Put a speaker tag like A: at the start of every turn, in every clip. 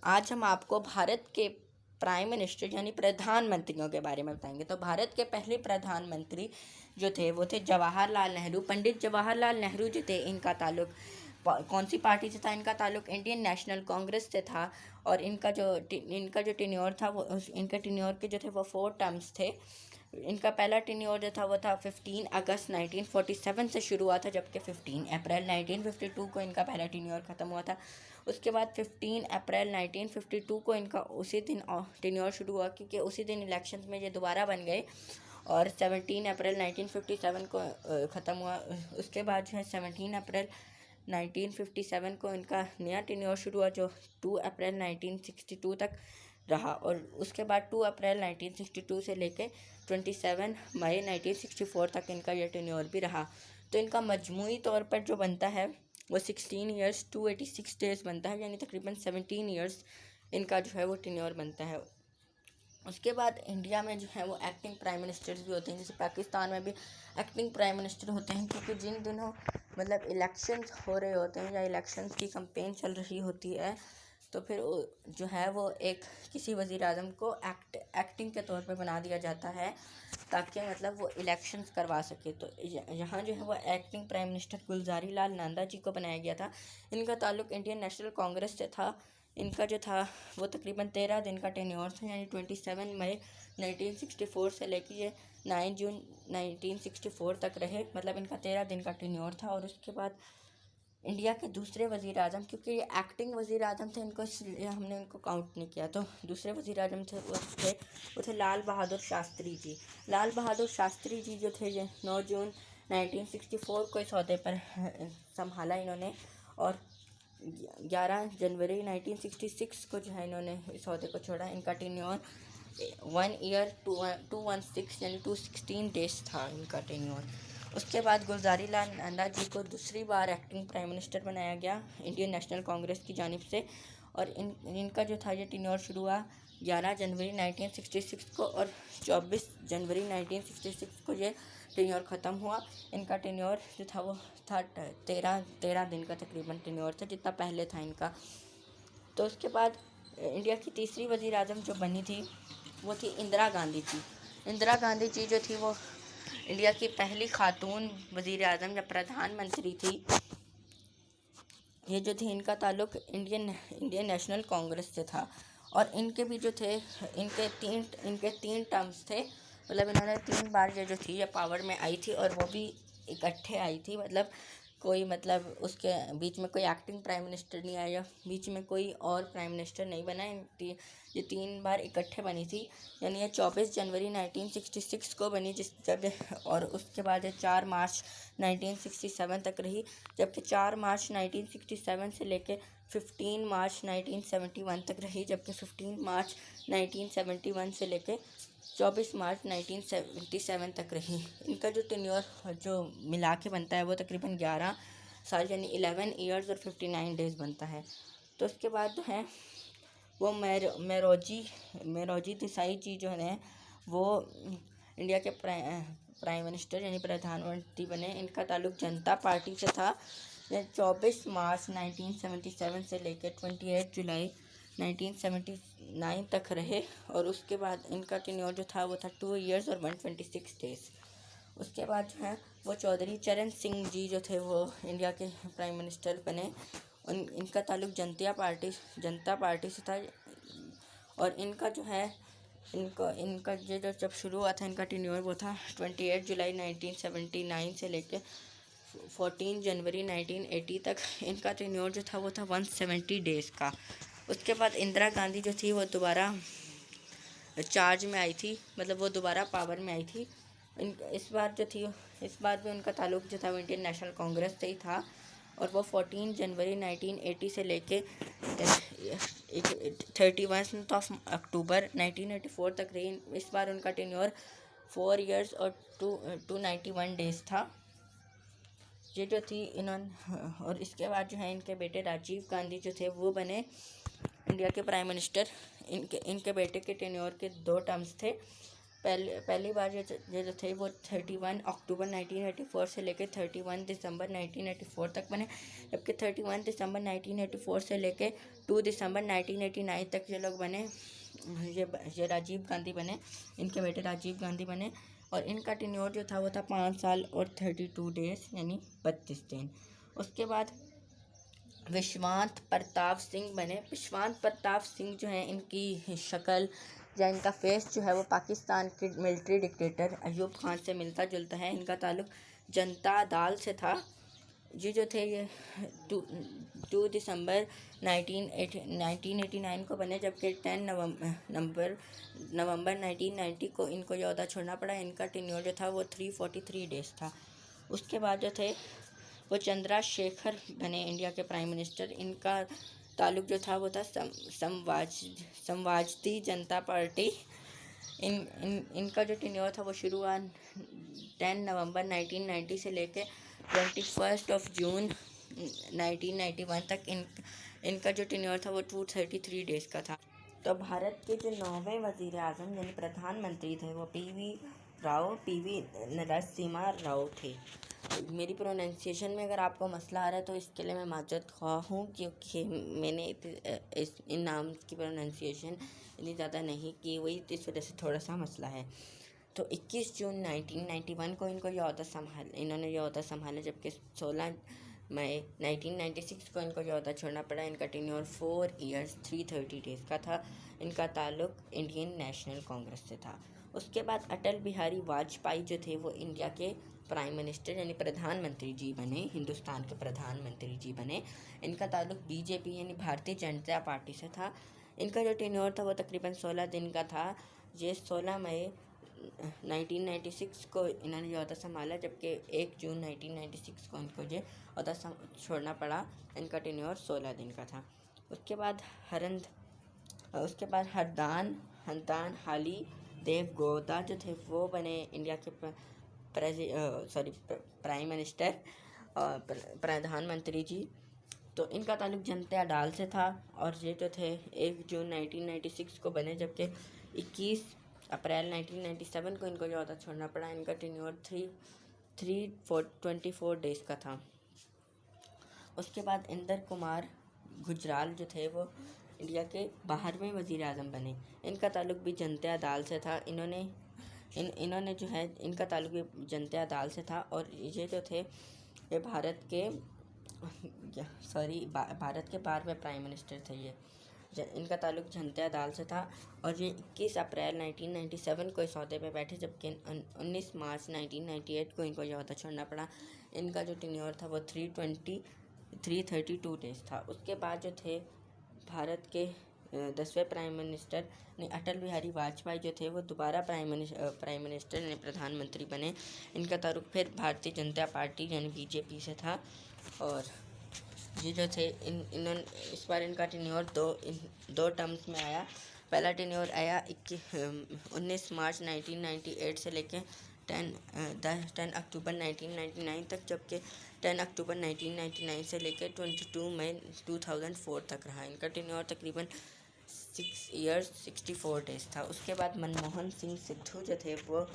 A: आज हम आपको भारत के प्राइम मिनिस्टर यानी प्रधानमंत्रियों के बारे में बताएंगे। तो भारत के पहले प्रधानमंत्री जो थे वो थे जवाहरलाल नेहरू। पंडित जवाहरलाल नेहरू जो थे, इनका ताल्लुक कौन सी पार्टी से था? इनका ताल्लुक इंडियन नेशनल कांग्रेस से था। और इनका जो टेन्योर था वो इनके टेन्योर के जो थे वो 4 टर्म्स थे। इनका पहला टेन्योर जो था वो था 15 अगस्त 1947 से शुरू हुआ था, जबकि 15 अप्रैल 1952 को इनका पहला टेन्योर ख़त्म हुआ था। उसके बाद 15 अप्रैल 1952 को इनका उसी दिन टेन्योर शुरू हुआ, क्योंकि उसी दिन इलेक्शंस में ये दोबारा बन गए। और 17 अप्रैल 1957 को ख़त्म हुआ। उसके बाद जो है 17 अप्रैल 1957 को इनका नया टेन्योर शुरू हुआ, जो 2 अप्रैल 1962 तक रहा। और उसके बाद 2 अप्रैल 1962 से लेके 27 मई 1964 तक इनका यह टेन्योर भी रहा। तो इनका मजमूई तौर पर जो बनता है वो 16 ईयर्स 286 डेज़ बनता है, यानी तकरीबन 17 ईयर्स इनका जो है वो टेन्योर बनता है। उसके बाद इंडिया में जो है वो एक्टिंग प्राइम मिनिस्टर्स भी होते हैं, जैसे पाकिस्तान में भी एक्टिंग प्राइम मिनिस्टर होते हैं, क्योंकि जिन दिनों मतलब इलेक्शंस हो रहे होते हैं या इलेक्शंस की कैंपेन चल रही होती है, तो फिर जो है वो एक किसी वज़ीर आज़म को एक्टिंग के तौर पे बना दिया जाता है, ताकि मतलब वो इलेक्शंस करवा सके। तो यहाँ जो है वो acting prime minister Gulzari Lal Nanda ji को बनाया गया था। इनका ताल्लुक इंडियन नेशनल कांग्रेस से था। इनका जो था वो तकरीबन 13 दिन का टेन्योर था, यानी 27 मई 1964 से लेकर ये 9 जून 1964 तक रहे। मतलब इनका 13 दिन का टेन्योर था। और उसके बाद इंडिया के दूसरे वज़ीर आज़म, क्योंकि ये एक्टिंग वज़ीर आज़म थे, इनको इसलिए हमने उनको काउंट नहीं किया। तो दूसरे वज़ीर आज़म थे वो थे लाल बहादुर शास्त्री जी। लाल बहादुर शास्त्री जी जो थे ये 9 जून 1964 को इस ओहदे पर संभाला इन्होंने। और 11 जनवरी 1966 को जो है इन्होंने इस ओहदे को छोड़ा। इनका टेन्योर 1 ईयर 216 यानी 216 डेज था इनका टेन्योर। उसके बाद गुलज़ारी लाल नंदा जी को दूसरी बार एक्टिंग प्राइम मिनिस्टर बनाया गया इंडियन नेशनल कांग्रेस की जानिब से। और इनका जो था ये टेन्योर शुरू हुआ 11 जनवरी 1966 को, और 24 जनवरी 1966 को ये टेन्योर ख़त्म हुआ। इनका टेन्योर जो था वो था 13 दिन का तकरीबन टेन्योर था, जितना पहले था इनका। तो उसके बाद इंडिया की तीसरी वज़ीर आज़म जो बनी थी वो थी इंदिरा गांधी जी। इंदिरा गांधी जी जो थी वो इंडिया की पहली खातून वज़ीर आज़म या प्रधानमंत्री थी। ये जो थी इनका ताल्लुक इंडियन नेशनल कांग्रेस से था। और इनके भी जो थे इनके तीन टर्म्स थे। मतलब इन्होंने 3 बार ये जो थी ये पावर में आई थी, और वो भी इकट्ठे आई थी। मतलब उसके बीच में कोई एक्टिंग प्राइम मिनिस्टर नहीं आया, बीच में कोई और प्राइम मिनिस्टर नहीं बना। ये 3 बार इकट्ठे बनी थी, यानी ये 24 जनवरी 1966 को बनी और उसके बाद ये 4 मार्च 1967 तक रही। जबकि 4 मार्च 1967 से लेके 15 मार्च 1971 तक रही। जबकि 15 मार्च 1971 से लेके 24 मार्च 1977 तक रही। इनका जो टेन्योर जो मिला के बनता है वो तकरीबन 11 साल यानी 11 ईयर्स और 59 डेज़ बनता है। तो उसके बाद जो है वो मेरोजी देसाई जी जो है वो इंडिया के प्राइम मिनिस्टर यानी प्रधानमंत्री बने। इनका ताल्लुक जनता पार्टी से था। ये 24 मार्च 1977 से लेकर 28 जुलाई 1979 तक रहे। और उसके बाद इनका टेन्योर जो था वो था 2 ईयर्स और 126 डेज़। उसके बाद जो है वो चौधरी चरण सिंह जी जो थे वो इंडिया के प्राइम मिनिस्टर बने। इनका ताल्लुक जनता पार्टी से था। और इनका जो है इनका ये जो जब शुरू हुआ था इनका टेन्योर वो था 28 जुलाई 1979 से लेकर 14 जनवरी 1980 तक। इनका टेन्योर जो था वो था 170 डेज़ का। उसके बाद इंदिरा गांधी जो थी वो दोबारा चार्ज में आई थी, मतलब वो दोबारा पावर में आई थी। इस बार भी उनका ताल्लुक जो था वो इंडियन नेशनल कांग्रेस से ही था। और वो 14 जनवरी 1980 से लेके 31 अक्टूबर 1984 तक रही। इस बार उनका टेन्योर 4 ईयर्स और 291 डेज़ था। ये जो थी इन्होंने। और इसके बाद जो है इनके बेटे राजीव गांधी जो थे वो बने इंडिया के प्राइम मिनिस्टर। इनके बेटे के टेन्योर के 2 टर्म्स थे। पहली बार ये जो थे वो 31 अक्टूबर 1984 से लेकर 31 दिसंबर 1984 तक बने, जबकि 31 दिसंबर 1984 से लेकर 2 दिसंबर 1989 तक ये लोग बने। ये राजीव गांधी बने, इनके बेटे राजीव गांधी बने, और इनका टेन्योर जो था वो था 5 साल और 32 डेज यानी 32 दिन। उसके बाद विश्वांत प्रताप सिंह बने। विश्वांत प्रताप सिंह जो है, इनकी शक्ल या इनका फेस जो है वो पाकिस्तान के मिलिट्री डिक्टेटर अयूब खान से मिलता जुलता है। इनका ताल्लुक जनता दल से था। ये जो थे ये 2 दिसंबर 1989 को बने, जबकि 10 नवंबर 1990 को इनको ये ओहदा छोड़ना पड़ा। इनका टेन्योर जो था वो 343 डेज था। उसके बाद जो थे वो चंद्रशेखर बने इंडिया के प्राइम मिनिस्टर। इनका ताल्लुक जो था वो था समाजवादी जनता पार्टी। इनका जो टेन्योर था वो शुरू हुआ 10 नवंबर 1990 से लेकर 21 जून 1991 तक। इनका जो टेन्योर था वो 233 डेज का था। तो भारत के जो 9वें वज़ीर आज़म यानी प्रधानमंत्री थे वो पीवी नरसिम्हा राव थे। मेरी प्रोनाउंसिएशन में अगर आपको मसला आ रहा है तो इसके लिए मैं माजरत ख्वाह हूँ, क्योंकि मैंने इन नाम की प्रोनाउंसिएशन इतनी ज़्यादा नहीं की हुई, तो इस वजह से थोड़ा सा मसला है। तो 21 जून 1991 को इन्होंने ये ओहदा संभाला, जबकि 16 मई 1996 को इनको ये ओहदा छोड़ना पड़ा। इनका टेन्योर 4 ईयर्स 330 डेज़ का था। इनका ताल्लुक इंडियन नेशनल कांग्रेस से था। उसके बाद अटल बिहारी वाजपेयी जो थे वो इंडिया के प्राइम मिनिस्टर यानी प्रधानमंत्री जी बने, हिंदुस्तान के प्रधानमंत्री जी बने। इनका ताल्लुक बीजेपी यानी भारतीय जनता पार्टी से था। इनका जो टेन्योर था वो तकरीबन 16 दिन का था। ये 16 मई 1996 को इन्होंने ये ओहदा संभाला, जबकि 1 जून 1996 को इनको ये ओहदा छोड़ना पड़ा। इनका टेन्योर 16 दिन का था। उसके बाद हरदान हाली देव गौड़ा जो थे वो बने इंडिया के प्राइम मिनिस्टर और प्रधानमंत्री जी। तो इनका ताल्लुक जनता दल से था, और ये जो थे 1 जून 1996 को बने, जबकि 21 अप्रैल 1997 को इनको ये ओहदा छोड़ना पड़ा। इनका टेन्योर 324 डेज़ का था। उसके बाद इंदर कुमार गुजराल जो थे वो इंडिया के 12वें वज़ीर आज़म बने। इनका ताल्लुक भी जनता दल से था। इन्होंने जो है इनका ताल्लुक भी जनता दल से था, और ये जो थे ये भारत के 12वें प्राइम मिनिस्टर थे। इनका ताल्लुक जनता दल से था, और ये 21 अप्रैल 1997 को इस ओहदे पे बैठे, जबकि 19 मार्च 1998 को इनको ये ओहदा छोड़ना पड़ा। इनका जो टेन्योर था वो 332 डेज़ था। उसके बाद जो थे भारत के 10वें प्राइम मिनिस्टर अटल बिहारी वाजपेयी जो थे वो दोबारा प्राइम मिनिस्टर यानी प्रधानमंत्री बने। इनका ताल्लुक फिर भारतीय जनता पार्टी यानी बीजेपी से था, और ये जो थे इन्होंने इस बार इनका टेन्योर दो टर्म्स में आया। पहला टेन्योर आया 19 मार्च 1998 से लेकर 10 अक्टूबर 1999 तक, जबकि 10 अक्टूबर 1999 से लेकर 22 मई 2004 तक रहा। इनका टेन्योर तकरीबन 6 ईयर्स 64 डेज़ था। उसके बाद मनमोहन सिंह सिद्धू जो थे वो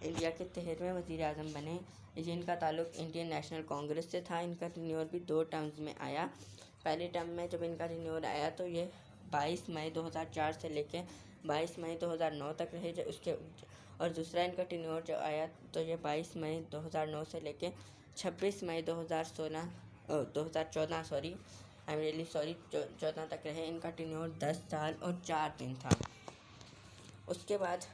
A: इंडिया के 13वें वज़ीर आज़म बने। जिनका ताल्लुक इंडियन नेशनल कांग्रेस से था। इनका टेन्योर भी 2 टर्म्स में आया। पहले टर्म में जब इनका टेन्योर आया तो ये 22 मई 2004 से लेकर 22 मई 2009 तक रहे। और दूसरा इनका टेन्योर जो आया तो ये 22 मई 2009 से लेकर 26 मई 2014 14 तक रहे। इनका टेन्योर 10 साल और 4 दिन था। उसके बाद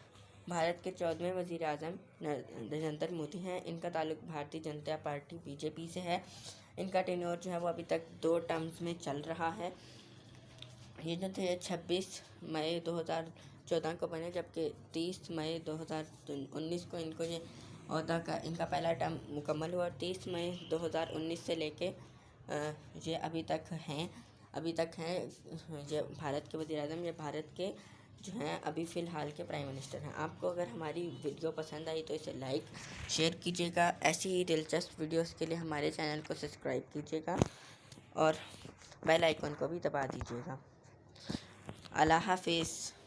A: भारत के 14वें वज़ीर आज़म नरेंद्र मोदी हैं। इनका ताल्लुक भारतीय जनता पार्टी बीजेपी से है। इनका टेन्योर जो है वो अभी तक 2 टर्म्स में चल रहा है। ये जो थे 26 मई 2014 को बने, जबकि 30 मई 2019 को इनको ये ओहदा का इनका पहला टर्म मुकम्मल हुआ। 30 मई 2019 से लेके ये अभी तक हैं ये भारत के वज़ीर आज़म, ये भारत के जो हैं अभी फ़िलहाल के प्राइम मिनिस्टर हैं। आपको अगर हमारी वीडियो पसंद आई तो इसे लाइक शेयर कीजिएगा। ऐसी ही दिलचस्प वीडियोस के लिए हमारे चैनल को सब्सक्राइब कीजिएगा और बेल आइकन को भी दबा दीजिएगा। अल्लाह हाफिज़।